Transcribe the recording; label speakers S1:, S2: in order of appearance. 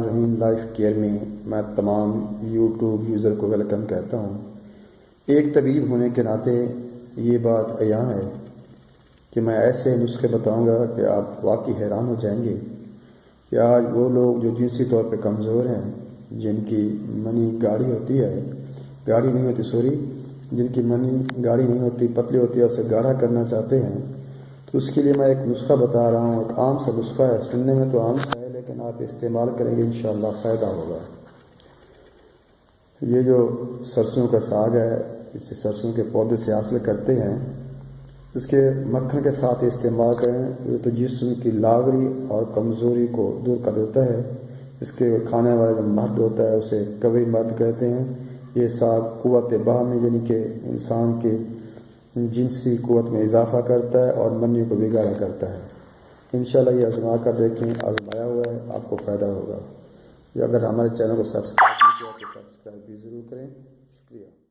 S1: رحیم life care میں تمام YouTube user کو ویلکم کہتا ہوں۔ ایک طبیب ہونے کے ناطے یہ بات عیاں ہے کہ میں ایسے نسخے بتاؤں گا کہ آپ واقعی حیران ہو جائیں گے کہ آج وہ لوگ جو جنسی طور پہ کمزور ہیں، جن کی منی گاڑھی ہوتی ہے، گاڑھی نہیں ہوتی سوری جن کی منی گاڑھی نہیں ہوتی، پتلی ہوتی ہے، اسے گاڑھا کرنا چاہتے ہیں، تو اس کے لیے میں ایک نسخہ بتا رہا ہوں۔ ایک عام سا نسخہ ہے، سننے میں تو عام سا ہے، لیکن آپ استعمال کریں گے انشاءاللہ فائدہ ہوگا۔ یہ جو سرسوں کا ساگ ہے، اسے سرسوں کے پودے سے حاصل کرتے ہیں، اس کے مکھن کے ساتھ استعمال کریں، یہ تو جسم کی لاغری اور کمزوری کو دور کر دیتا ہے۔ اس کے کھانے والا جو مرد ہوتا ہے اسے قوی مرد کہتے ہیں۔ یہ ساگ قوت باہمی یعنی کہ انسان کے جنسی قوت میں اضافہ کرتا ہے اور منی کو بگاڑا کرتا ہے۔ انشاءاللہ یہ آزما کر دیکھیں، آزمایا ہوا ہے، آپ کو فائدہ ہوگا۔ اگر ہمارے چینل کو سبسکرائب نہیں کیا تو سبسکرائب بھی ضرور کریں۔ شکریہ۔